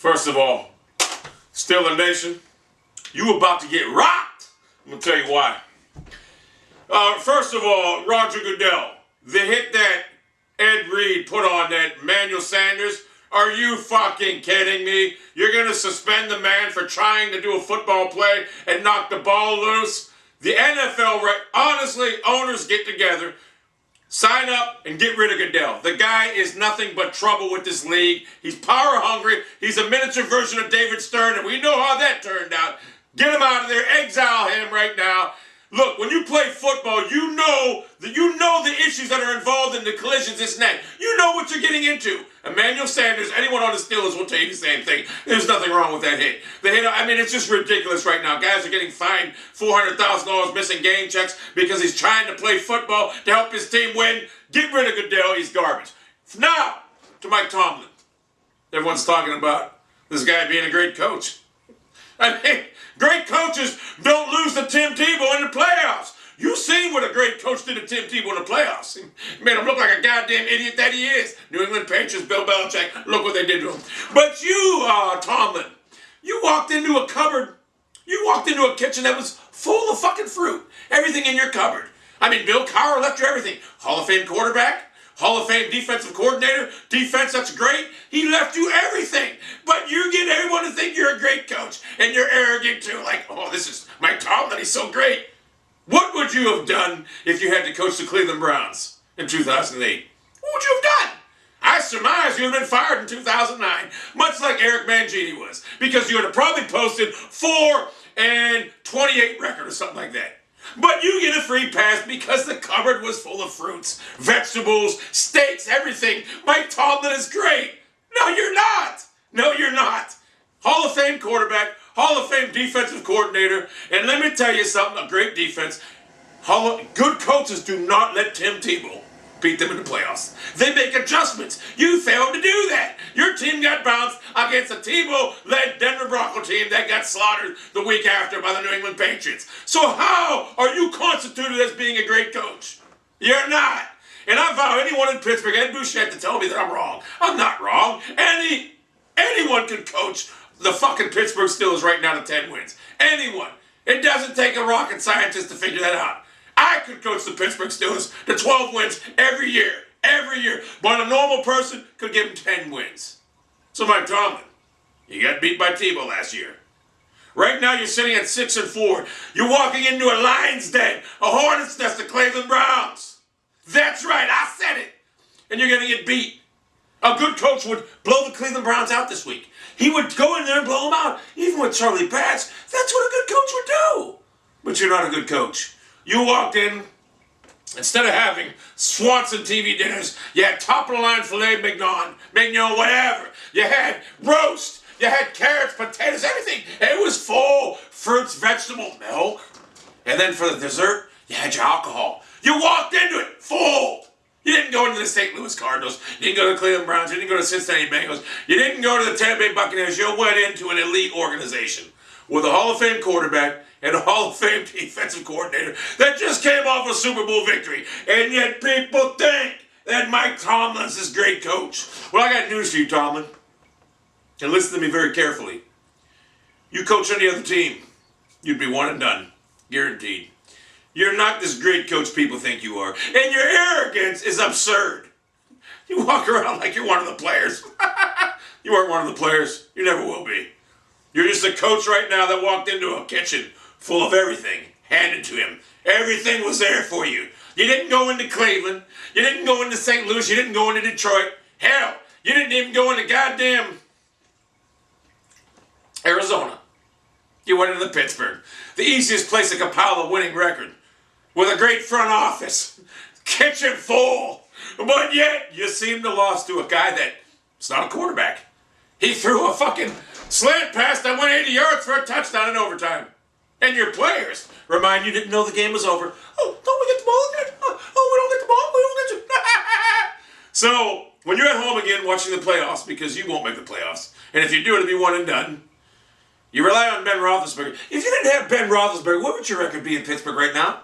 First of all, Steeler Nation, you about to get rocked. I'm going to tell you why. First of all, Roger Goodell, the hit that Ed Reed put on that Manuel Sanders, are you fucking kidding me? You're going to suspend the man for trying to do a football play and knock the ball loose? The NFL, honestly, owners get together, sign up, and get rid of Goodell. The guy is nothing but trouble with this league. He's power hungry. He's a miniature version of David Stern, and we know how that turned out. Get him out of there. Exile him right now. Look, when you play football, you know the issues that are involved in the collisions, this and that. You know what you're getting into. Emmanuel Sanders, anyone on the Steelers will tell you the same thing. There's nothing wrong with that hit. The hit, I mean, it's just ridiculous right now. Guys are getting fined $400,000 missing game checks because he's trying to play football to help his team win. Get rid of Goodell. He's garbage. Now, to Mike Tomlin. Everyone's talking about this guy being a great coach. I mean, great coaches don't lose to Tim Tebow in the playoffs. You seen what a great coach did to Tim Tebow in the playoffs. He made him look like a goddamn idiot that he is. New England Patriots, Bill Belichick, look what they did to him. But you, Tomlin, you walked into a cupboard, you walked into a kitchen that was full of fucking fruit. Everything in your cupboard. I mean, Bill Cowher left you everything. Hall of Fame quarterback, Hall of Fame defensive coordinator, defense, that's great. He left you everything. But you get everyone to think you're a great coach. And you're arrogant too. Like, oh, this is Mike Tomlin, he's so great. What would you have done if you had to coach the Cleveland Browns in 2008? What would you have done? I surmise you would have been fired in 2009. Much like Eric Mangini was. Because you would have probably posted 4-28 record or something like that. But you get a free pass because the cupboard was full of fruits, vegetables, steaks, everything. Mike Tomlin is great. No, you're not. No, you're not. Hall of Fame quarterback, Hall of Fame defensive coordinator, and let me tell you something, a great defense. Good coaches do not let Tim Tebow beat them in the playoffs. They make adjustments. You failed to do that. Your team got bounced against a Tebow-led Denver Bronco team that got slaughtered the week after by the New England Patriots. So how are you constituted as being a great coach? You're not. And I vow anyone in Pittsburgh, Ed Bouchette, to tell me that I'm wrong. I'm not wrong. Anyone can coach the fucking Pittsburgh Steelers right now to 10 wins. Anyone. It doesn't take a rocket scientist to figure that out. I could coach the Pittsburgh Steelers to 12 wins every year. Every year. But a normal person could give them 10 wins. So Mike Tomlin, you got beat by Tebow last year. Right now you're sitting at 6-4. You're walking into a lion's den, a hornet's nest, the Cleveland Browns. That's right, I said it. And you're going to get beat. A good coach would blow the Cleveland Browns out this week. He would go in there and blow them out. Even with Charlie Batch, that's what a good coach would do. But you're not a good coach. You walked in, instead of having Swanson TV dinners, you had top-of-the-line filet mignon, whatever. You had roast. You had carrots, potatoes, everything. It was full. Fruits, vegetables, milk. And then for the dessert, you had your alcohol. You walked into it full. You didn't go into the St. Louis Cardinals. You didn't go to the Cleveland Browns. You didn't go to the Cincinnati Bengals. You didn't go to the Tampa Bay Buccaneers. You went into an elite organization with a Hall of Fame quarterback and a Hall of Fame defensive coordinator that just came off a Super Bowl victory. And yet people think that Mike Tomlin's this great coach. Well, I got news for you, Tomlin. And listen to me very carefully. You coach any other team, you'd be one and done. Guaranteed. You're not this great coach people think you are. And your arrogance is absurd. You walk around like you're one of the players. You aren't one of the players. You never will be. You're just a coach right now that walked into a kitchen full of everything handed to him. Everything was there for you. You didn't go into Cleveland. You didn't go into St. Louis. You didn't go into Detroit. Hell, you didn't even go into goddamn Arizona. You went into Pittsburgh. The easiest place to compile a winning record. With a great front office. Kitchen full. But yet, you seem to lost to a guy that's not a quarterback. He threw a fucking slant pass that went 80 yards for a touchdown in overtime. And your players remind you didn't know the game was over. Oh, don't we get the ball again? Oh, we don't get the ball? We don't get you. So, when you're at home again watching the playoffs, because you won't make the playoffs, and if you do, it'll be one and done, you rely on Ben Roethlisberger. If you didn't have Ben Roethlisberger, what would your record be in Pittsburgh right now?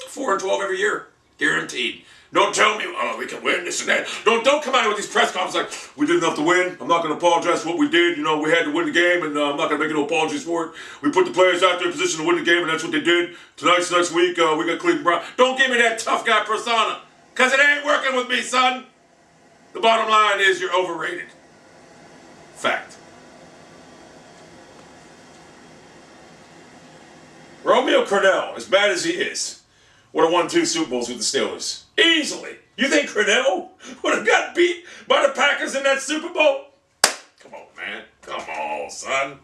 4-12 every year. Guaranteed. Don't tell me, oh, we can win this and that. Don't come out with these press conferences like, we did enough to win. I'm not going to apologize for what we did. You know, we had to win the game, and I'm not going to make no apologies for it. We put the players out there in position to win the game, and that's what they did. Tonight's next week, we got Cleveland Brown. Don't give me that tough guy persona, because it ain't working with me, son. The bottom line is you're overrated. Fact. Romeo Cornell, as bad as he is, would have won 2 Super Bowls with the Steelers. Easily. You think Cornell would have got beat by the Packers in that Super Bowl? Come on, man. Come on, son.